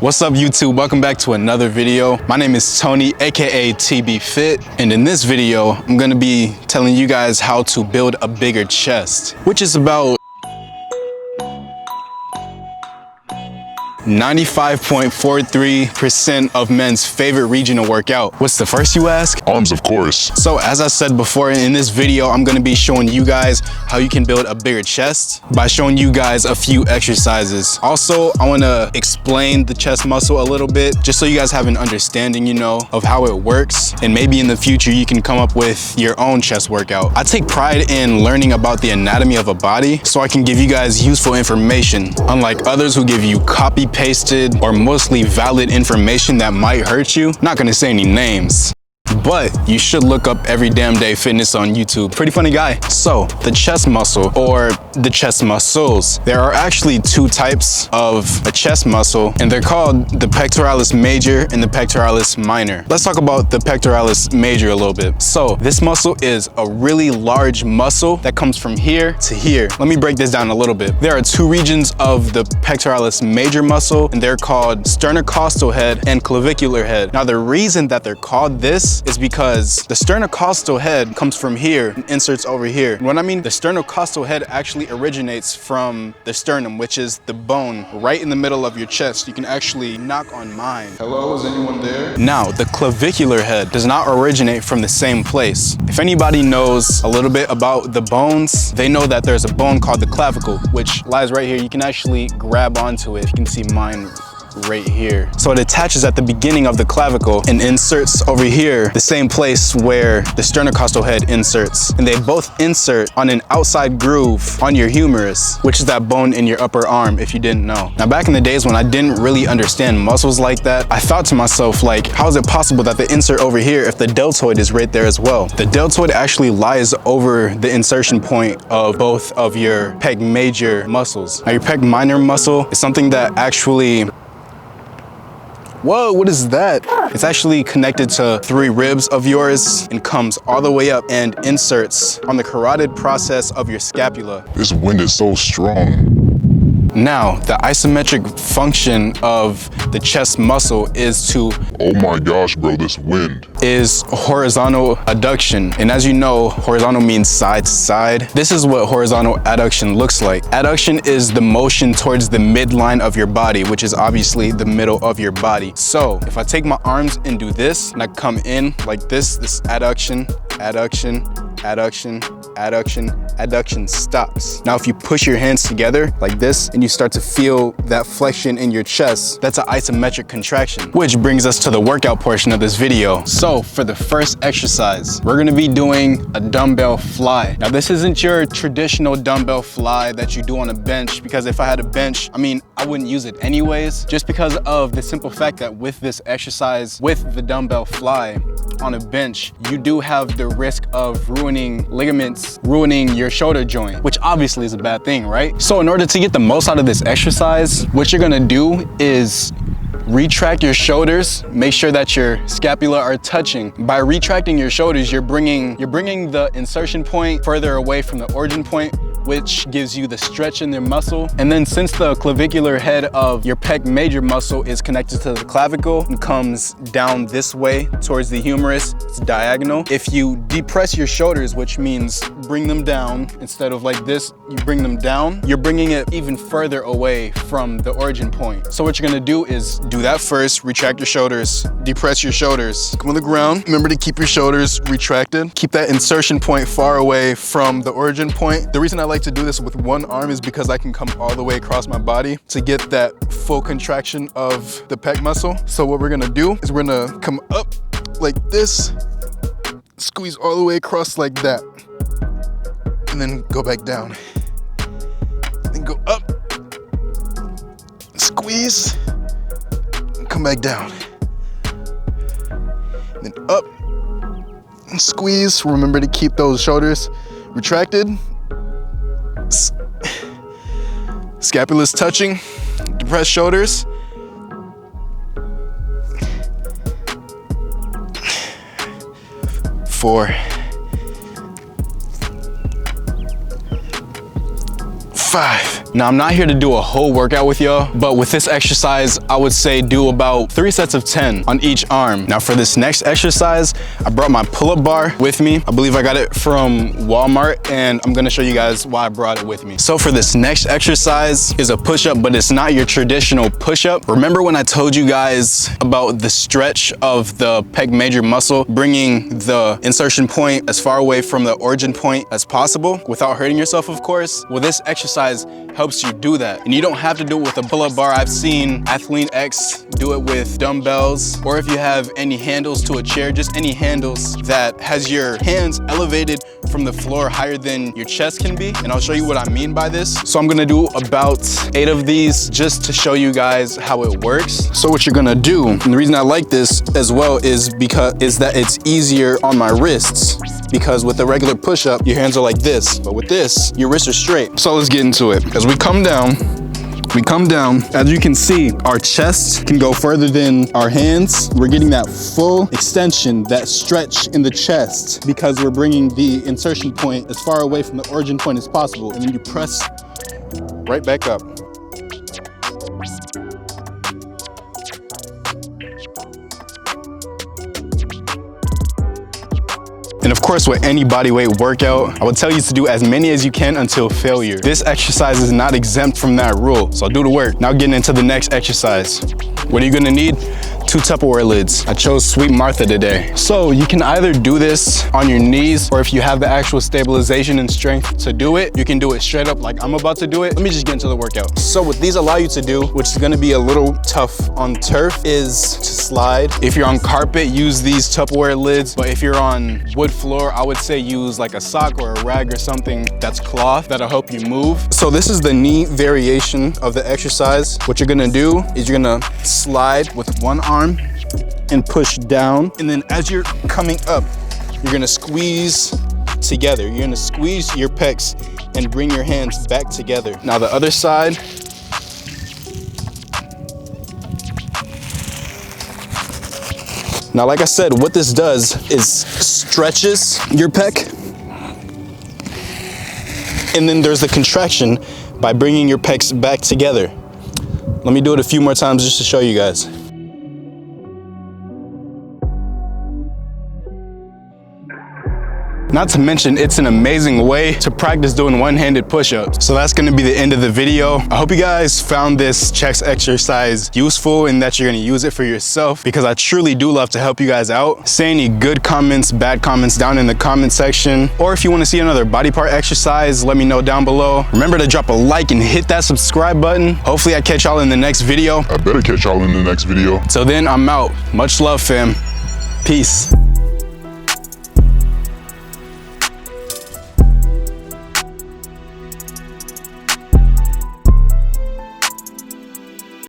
What's up YouTube? Welcome back to another video. My name is Tony, aka TB Fit, and in this video I'm gonna be telling you guys how to build a bigger chest, which is about 95.43% of men's favorite region to work out. What's the first, you ask? Arms, of course. So as I said before, in this video I'm going to be showing you guys how you can build a bigger chest by showing you guys a few exercises. Also, I want to explain the chest muscle a little bit just so you guys have an understanding, of how it works, and maybe in the future you can come up with your own chest workout. I take pride in learning about the anatomy of a body so I can give you guys useful information, unlike others who give you copy-pasted or mostly valid information that might hurt you. Not gonna say any names, but you should look up Every Damn Day Fitness on YouTube. Pretty funny guy. So the chest muscle, or the chest muscles, there are actually two types of a chest muscle, and they're called the pectoralis major and the pectoralis minor. Let's talk about the pectoralis major a little bit. So this muscle is a really large muscle that comes from here to here. Let me break this down a little bit. There are two regions of the pectoralis major muscle, and they're called sternocostal head and clavicular head. Now the reason that they're called this is because the sternocostal head comes from here and inserts over here. And when I mean the sternocostal head actually originates from the sternum, which is the bone right in the middle of your chest. You can actually knock on mine. Hello, is anyone there? Now, the clavicular head does not originate from the same place. If anybody knows a little bit about the bones, they know that there's a bone called the clavicle, which lies right here. You can actually grab onto it. You can see mine right here. So it attaches at the beginning of the clavicle and inserts over here, the same place where the sternocostal head inserts. And they both insert on an outside groove on your humerus, which is that bone in your upper arm, if you didn't know. Now, back in the days when I didn't really understand muscles like that, I thought to myself, like, how is it possible that they insert over here if the deltoid is right there as well? The deltoid actually lies over the insertion point of both of your pec major muscles. Now, your pec minor muscle is something that actually, whoa, what is that? It's actually connected to three ribs of yours and comes all the way up and inserts on the carotid process of your scapula. This wind is so strong. Now, the isometric function of the chest muscle is to, Oh my gosh, bro, this wind. is horizontal adduction. And as you know, horizontal means side to side. This is what horizontal adduction looks like. Adduction is the motion towards the midline of your body, which is obviously the middle of your body. So if I take my arms and do this, and I come in like this adduction, adduction, adduction, adduction, adduction stops. Now, if you push your hands together like this and you start to feel that flexion in your chest, that's an isometric contraction, which brings us to the workout portion of this video. So for the first exercise, we're gonna be doing a dumbbell fly. Now, this isn't your traditional dumbbell fly that you do on a bench, because if I had a bench, I wouldn't use it anyways, just because of the simple fact that with this exercise, with the dumbbell fly on a bench, you do have the risk of ruining ligaments, ruining your shoulder joint, which obviously is a bad thing, right? So in order to get the most out of this exercise, what you're gonna do is retract your shoulders. Make sure that your scapula are touching. By retracting your shoulders, you're bringing the insertion point further away from the origin point, which gives you the stretch in their muscle. And then since the clavicular head of your pec major muscle is connected to the clavicle and comes down this way towards the humerus, it's diagonal. If you depress your shoulders, which means bring them down, instead of like this, you bring them down, you're bringing it even further away from the origin point. So what you're gonna do is do that first, retract your shoulders, depress your shoulders, come on the ground. Remember to keep your shoulders retracted. Keep that insertion point far away from the origin point. The reason I like to do this with one arm is because I can come all the way across my body to get that full contraction of the pec muscle. So what we're gonna do is we're gonna come up like this, squeeze all the way across like that, and then go back down. Then go up, squeeze, and come back down. And then up, and squeeze. Remember to keep those shoulders retracted. Scapula's touching, depressed shoulders. Four, 5, Now, I'm not here to do a whole workout with y'all, but with this exercise, I would say do about 3 sets of 10 on each arm. Now, for this next exercise, I brought my pull-up bar with me. I believe I got it from Walmart, and I'm gonna show you guys why I brought it with me. So for this next exercise is a push-up, but it's not your traditional push-up. Remember when I told you guys about the stretch of the pec major muscle, bringing the insertion point as far away from the origin point as possible without hurting yourself, of course? Well, this exercise helps you do that. And you don't have to do it with a pull-up bar. I've seen Athlete X do it with dumbbells, or if you have any handles to a chair, just any handles that has your hands elevated from the floor higher than your chest can be. And I'll show you what I mean by this. So I'm gonna do about 8 of these just to show you guys how it works. So what you're gonna do, and the reason I like this as well is that it's easier on my wrists, because with a regular push-up, your hands are like this, but with this, your wrists are straight. So let's get into it. As we come down, as you can see, our chest can go further than our hands. We're getting that full extension, that stretch in the chest, because we're bringing the insertion point as far away from the origin point as possible. And then you press right back up. And of course, with any bodyweight workout, I would tell you to do as many as you can until failure. This exercise is not exempt from that rule, so do the work. Now getting into the next exercise. What are you gonna need? 2 Tupperware lids. I chose Sweet Martha today. So you can either do this on your knees, or if you have the actual stabilization and strength to do it, you can do it straight up like I'm about to do it. Let me just get into the workout. So what these allow you to do, which is gonna be a little tough on turf, is to slide. If you're on carpet, use these Tupperware lids. But if you're on wood floor, I would say use like a sock or a rag or something that's cloth that'll help you move. So this is the knee variation of the exercise. What you're gonna do is you're gonna slide with one arm and push down. And then as you're coming up, you're gonna squeeze together. You're gonna squeeze your pecs and bring your hands back together. Now the other side. Now, like I said, what this does is stretches your pec. And then there's the contraction by bringing your pecs back together. Let me do it a few more times just to show you guys. Not to mention, it's an amazing way to practice doing one-handed push-ups. So that's gonna be the end of the video. I hope you guys found this chest exercise useful and that you're gonna use it for yourself, because I truly do love to help you guys out. Say any good comments, bad comments down in the comment section. Or if you wanna see another body part exercise, let me know down below. Remember to drop a like and hit that subscribe button. Hopefully I catch y'all in the next video. I better catch y'all in the next video. Till then, I'm out. Much love, fam. Peace.